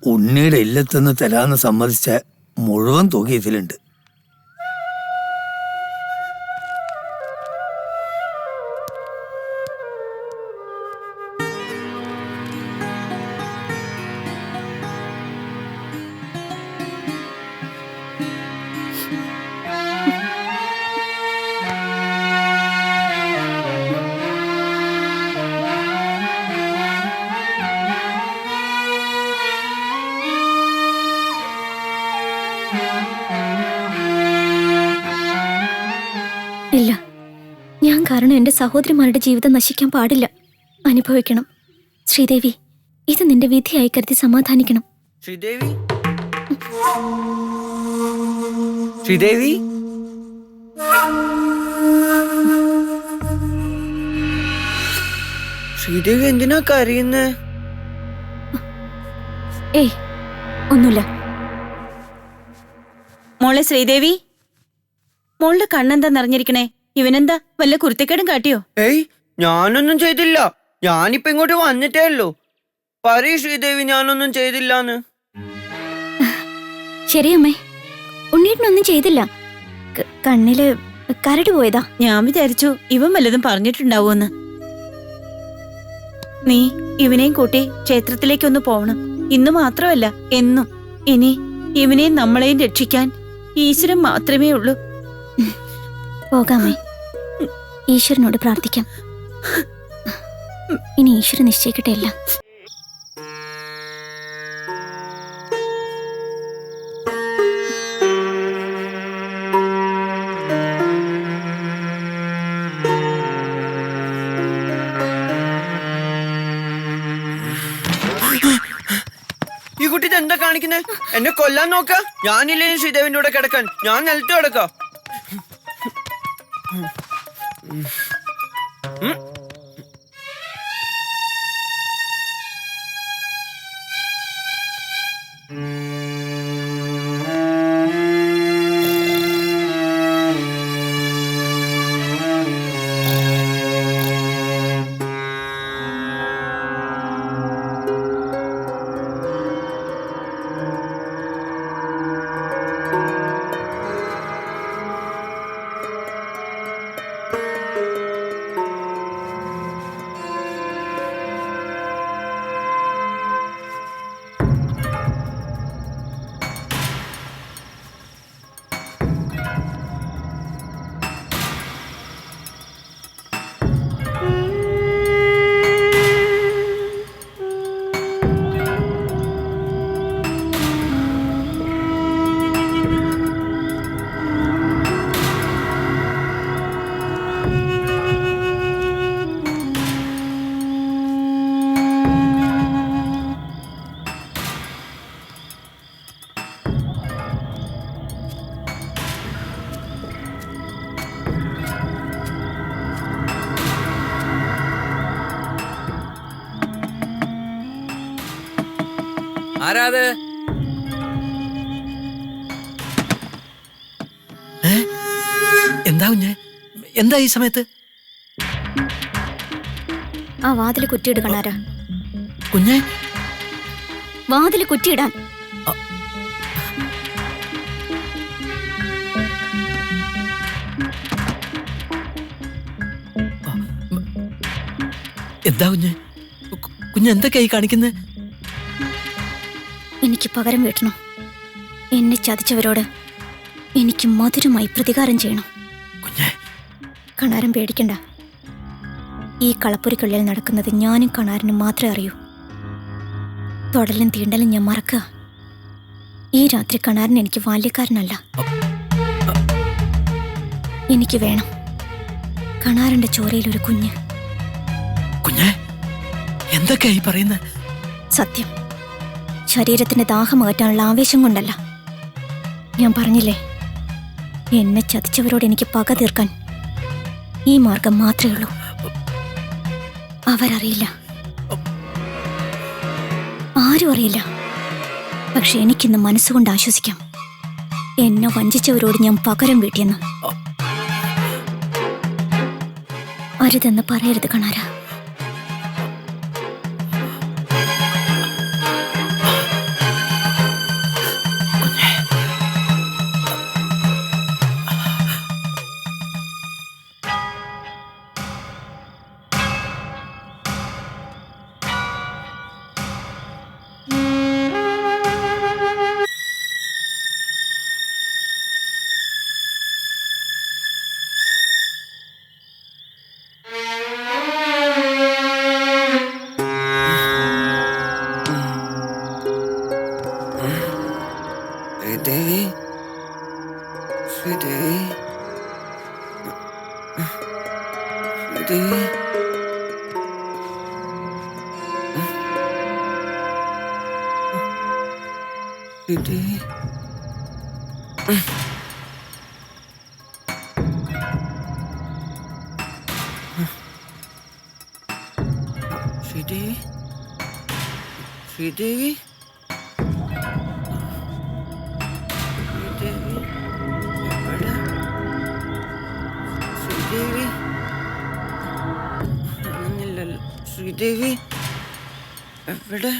ഉണ്ണിയുടെ ഇല്ലത്തുനിന്ന് തരാന്ന് സമ്മതിച്ച മുഴുവൻ തുക ഇതിലുണ്ട്. ഇല്ല, ഞാൻ കാരണം എന്റെ സഹോദരിമാരുടെ ജീവിതം നശിക്കാൻ പാടില്ല. അനുഭവിക്കണം. ശ്രീദേവി, ഇത് നിന്റെ വിധിയായി കരുതി സമാധാനിക്കണം. ശ്രീദേവി, ശ്രീദേവി, ശ്രീദേവി എന്തിനാ കരയുന്നേ? ഏയ്, ഒന്നുമില്ല. മോളെ ശ്രീദേവി, മോളുടെ കണ്ണെന്താ നിറഞ്ഞിരിക്കണേ? ഇവനെന്താ വല്ല കുരുത്തക്കേടും കാട്ടിയോ? ഏയ്, ഞാനൊന്നും ചെയ്തില്ല. ഞാനിപ്പോ ഇങ്ങോട്ട് വന്നിട്ടേ ഉള്ളൂ. പറയൂ ശ്രീദേവി, ഞാനൊന്നും ചെയ്തില്ലാന്ന്. ശരിയമ്മേ, ഉണ്ണീട്ടനൊന്നും ചെയ്തില്ല. കണ്ണില് കരട് പോയതാ. ഞാൻ വിചാരിച്ചു ഇവൻ വല്ലതും പറഞ്ഞിട്ടുണ്ടാവൂന്ന്. നീ ഇവനെയും കൂട്ടി ക്ഷേത്രത്തിലേക്കൊന്ന് പോവണം. ഇന്ന് മാത്രമല്ല, എന്നും. ഇനി ഇവനെയും നമ്മളെയും രക്ഷിക്കാൻ ഈശ്വരൻ മാത്രമേ ഉള്ളൂ. പോകാമേ, ഈശ്വരനോട് പ്രാർത്ഥിക്കാം. ഇനി ഈശ്വരൻ നിശ്ചയിക്കട്ടെ എല്ലാം. ഈ കുട്ടി എന്താ കാണിക്കുന്നേ? എന്നെ കൊല്ലാൻ നോക്ക. ഞാനില്ലേ ശ്രീദേവിന്റെ കൂടെ കിടക്കാൻ. ഞാൻ നിലത്ത് കിടക്കാം. ആരാത്? എന്താ കുഞ്ഞെ? എന്താ ഈ സമയത്ത്? ആ വാതില് കുറ്റിയിടുകണാരാ? കുഞ്ഞെ, വാതില് കുറ്റിയിടാൻ. എന്താ കുഞ്ഞെ? കുഞ്ഞെന്തൊക്കെയായി കാണിക്കുന്നേ? എനിക്ക് പകരം വീട്ടണം. എന്നെ ചതിച്ചവരോട് എനിക്ക് മധുരമായി പ്രതികാരം ചെയ്യണം. കുഞ്ഞെ, കണാരൻ പേടിക്കണ്ട. ഈ കളപ്പുരയ്ക്കുള്ളിൽ നടക്കുന്നത് ഞാനും കണാരനും മാത്രമേ അറിയൂ. തൊടലും തീണ്ടലും ഞാൻ മറക്കുക. ഈ രാത്രി കണാരൻ എനിക്ക് ബാല്യക്കാരനല്ല. എനിക്ക് വേണം കണാരന്റെ ചോരയിൽ ഒരു കുഞ്ഞ്. കുഞ്ഞെ, എന്തൊക്കെയായി പറയുന്നേ? സത്യം, ശരീരത്തിന്റെ ദാഹം അകറ്റാനുള്ള ആവേശം കൊണ്ടല്ല. ഞാൻ പറഞ്ഞില്ലേ, എന്നെ ചതിച്ചവരോട് എനിക്ക് പക തീർക്കാൻ ഈ മാർഗം മാത്രമേ ഉള്ളൂ. അവരറിയില്ല, ആരും അറിയില്ല. പക്ഷെ എനിക്കിന്ന് മനസ്സുകൊണ്ട് ആശ്വസിക്കാം. എന്നെ വഞ്ചിച്ചവരോട് ഞാൻ പകരം വീട്ടിയെന്ന്. അരുതെന്ന് പറയരുത് കണാര. ശ്രീദേവി ശ്രീദേവി ശ്രീദേവി ശ്രീദേവി ശ്രീദേവി ശ്രീദേവി ശ്രീദേവി എവിടെ ശ്രീദേവി അറിഞ്ഞില്ലല്ലോ ശ്രീദേവി എവിടെ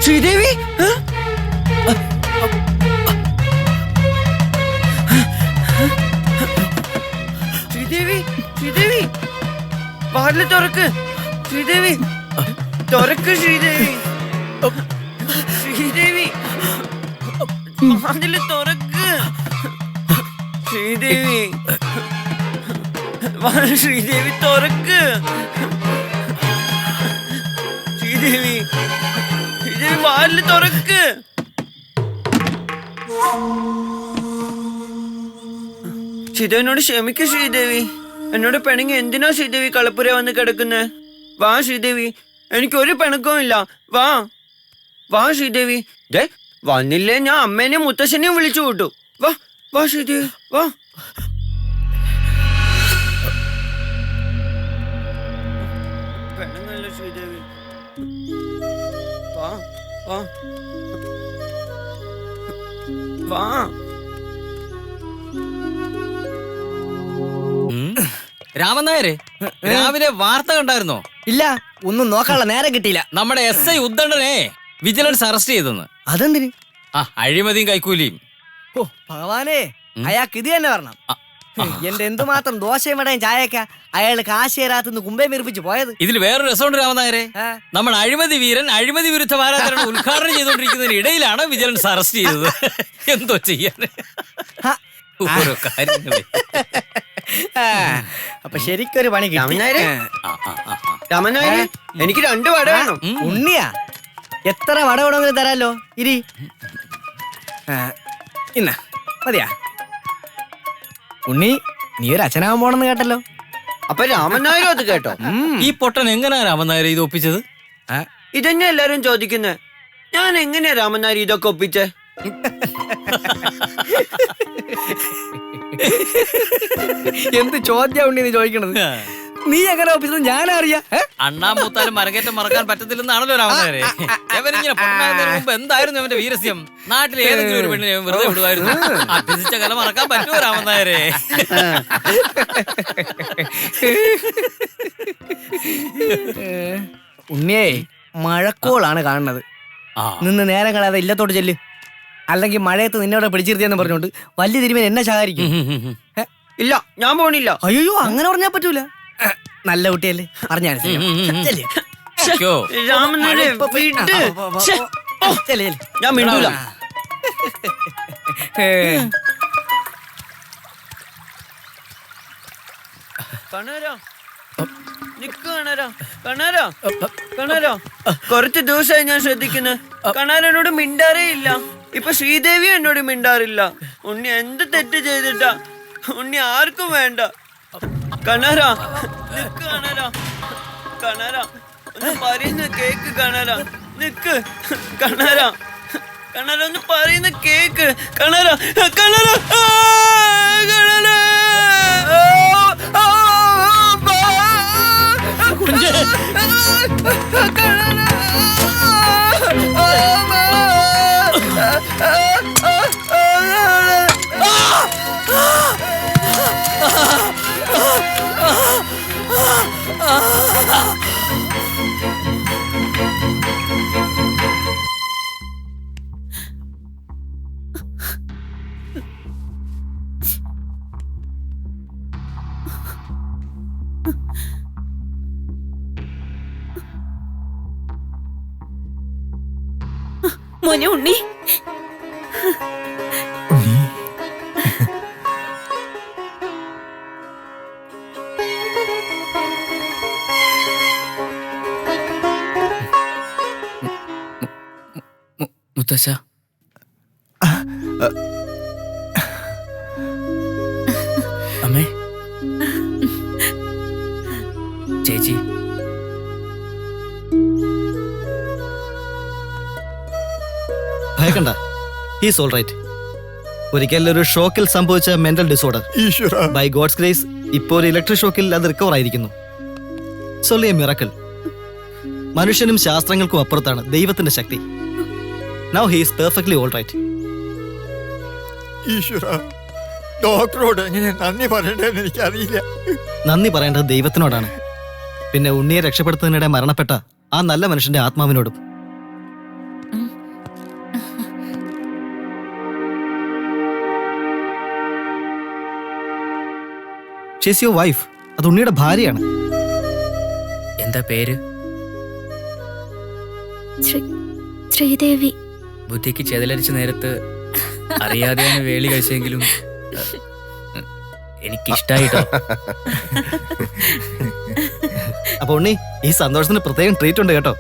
ശ്രീദേവി ശ്രീദേവി ശ്രീദേവി വാതില് തുറക്ക് ശ്രീദേവി തുറക്ക് ശ്രീദേവി ശ്രീദേവി വാതില് തുറക്ക് ശ്രീദേവി ശ്രീദേവി തുറക്ക് ശ്രീദേവി ശ്രീദേവി വാതില് തുറക്ക് ശ്രീദേവിനോട് ക്ഷമിക്ക് ശ്രീദേവി എന്നോട് പിണങ്ങി എന്തിനാ ശ്രീദേവി കളപ്പുര വന്ന് കിടക്കുന്നത് വാ ശ്രീദേവി എനിക്കൊരു പിണക്കവും ഇല്ല വാ വാ ശ്രീദേവി ദേ വന്നില്ലേ ഞാൻ അമ്മേനെയും മുത്തശ്ശനെയും വിളിച്ചു കൂട്ടു വാ വാ ശ്രീദേവി വാ പിണങ്ങല്ലോ ശ്രീദേവി വാ വാ വാ രാമൻ നായരെ രാവിലെ വാർത്ത കണ്ടായിരുന്നോ? ഇല്ല, ഒന്നും നോക്കാനുള്ള നേരം കിട്ടിയില്ല. നമ്മുടെ SI ഉദ്ദണ്ഡനെ വിജിലൻസ് അറസ്റ്റ് ചെയ്തെന്ന്. അതെന്തിന്? അഴിമതിയും കൈക്കൂലിയും. ഓ ഭഗവാനേ, അയാൾക്ക് ഇത് തന്നെ പറഞ്ഞം. എന്റെ എന്തുമാത്രം ദോശയും വടയും ചായക്ക അയാള് കാശ് തരാത്തുനിന്ന് കുമ്പേ വിറിപ്പിച്ച് പോയത്. ഇതിൽ വേറൊരു രസമുണ്ട് രാമൻ നായരെ. നമ്മൾ അഴിമതി വീരൻ അഴിമതി വിരുദ്ധ വാരാചരണം ഉദ്ഘാടനം ചെയ്തുകൊണ്ടിരിക്കുന്നതിന് ഇടയിലാണ് വിജിലൻസ് അറസ്റ്റ് ചെയ്തത്. എന്തോ ചെയ്യാൻ ഓരോ കാര്യങ്ങളെ. അപ്പൊ ശരിക്കൊരു പണി രാമനായരെ രാമനായരെ എനിക്ക് 2 വട വേണം. ഉണ്ണിയാ, എത്ര വട വേണമെങ്കിലും തരാലോ. ഇരി ഇന്ന മതിയാ. ഉണ്ണി, നീ ഒരു അച്ഛനാവാൻ പോണെന്ന് കേട്ടല്ലോ. അപ്പൊ രാമനായരും അത് കേട്ടോ? ഈ പൊട്ടൻ എങ്ങനെയാ രാമൻ നായരെ ഇത് ഒപ്പിച്ചത്? ഇതന്നെ എല്ലാരും ചോദിക്കുന്നത്. ഞാൻ എങ്ങനെയാ രാമനായർ ഇതൊക്കെ ഒപ്പിച്ചേ? എന്ത് ചോദ്യം ഉണ്ണി നീ ചോദിക്കണത്? നീ എങ്ങനെ ഒപ്പിച്ചത് ഞാനറിയാ. അണ്ണാൻ മൂത്താലും മരകേറ്റം മറക്കാൻ പറ്റത്തില്ലെന്നാണല്ലോ രാമൻ നായരെ. ഇവനിങ്ങനെ പൊട്ടാകുന്നതിന് മുമ്പ് എന്തായിരുന്നു അവന്റെ വീരസ്യം? നാട്ടിലെ ഏതെങ്കിലും ഒരു പെണ്ണിനെ വെറുതെ വിടുവായിരുന്നു. അഭ്യസിച്ച കല മറക്കാൻ പറ്റുമോ രാമൻ നായരെ? ഉണ്ണിയേ, മഴക്കോളാണ് കാണുന്നത്. നിന്ന് നേരം കളയാതെ ഇല്ലത്തോട്ട് ചെല്ല്. അല്ലെങ്കിൽ മഴയത്ത് നിന്നോടെ പിടിച്ചിരുത്തിയെന്ന് പറഞ്ഞോണ്ട് വലിയ തിരുമേൻ എന്നെ ശകാരിക്കും. ഇല്ല, ഞാൻ പോണില്ല. അയ്യോ, അങ്ങനെ പറഞ്ഞാ പറ്റൂല. നല്ല കുട്ടിയല്ലേ, പറഞ്ഞാൽ രാമനായരെ വിട്ട്. ഞാൻ മിണ്ടൂല. കണാരാ, നിക്ക് കണാരാ, കണാരാ, കണാരാ. കുറച്ച് ദിവസമായി ഞാൻ ശ്രദ്ധിക്കുന്നു. കണാരനോട് മിണ്ടാറേ ഇല്ല. ഇപ്പൊ ശ്രീദേവി എന്നോട് മിണ്ടാറില്ല. ഉണ്ണി എന്ത് തെറ്റ് ചെയ്തിട്ടാ? ഉണ്ണി ആർക്കും വേണ്ട. കണാരാ, നിക്ക് കണാരാ, കണാരാ, ഒന്ന് പറയുന്ന കേക്ക് കണാരാ, നിക്ക് കണാരാ, കണാരാ, ഒന്ന് പറയുന്ന കേക്ക് കണാരാ, കണാരാ, കണാരാ. മോനെ ഉണ്ണി, മുത്തശ്ശ അമ്മേ ചേച്ചി ഭയക്കണ്ട ഹീസ് ഓൾ റൈറ്റ്. ഒരിക്കൽ ഒരു ഷോക്കിൽ സംഭവിച്ച mental disorder. By God's grace ഇപ്പോൾ ഒരു ഇലക്ട്രിക് ഷോക്കിൽ അത് റിക്കവർ ആയിരിക്കുന്നു. സൊല്ലി എ മിറക്കിൾ. മനുഷ്യനും ശാസ്ത്രങ്ങൾക്കും അപ്പുറത്താണ് ദൈവത്തിന്റെ ശക്തി. Now he is perfectly all right. ഈശ്വര, ഡോക്ടറോട് എങ്ങനെ നന്ദി പറയണ്ടെന്ന് എനിക്കറിയില്ല. നന്ദി പറയേണ്ടത് ദൈവത്തിനോടാണ്. പിന്നെ ഉണ്ണിയെ രക്ഷപ്പെടുത്തുന്നതിനിടെ മരണപ്പെട്ട ആ നല്ല മനുഷ്യന്റെ ആത്മാവിനോടും. She's your wife. അത് ഉണ്ണിയുടെ ഭാര്യയാണ്. എന്താ പേര്? ശ്രീദേവി. ബുദ്ധിക്ക് ചെതലരിച്ച നേരത്ത് അറിയാതെയാണ് വേളി കഴിച്ചെങ്കിലും എനിക്കിഷ്ടായിട്ടോ. അപ്പൊ ഉണ്ണി, ഈ സന്തോഷത്തിന് പ്രത്യേകം ട്രീറ്റ് ഉണ്ട് കേട്ടോ.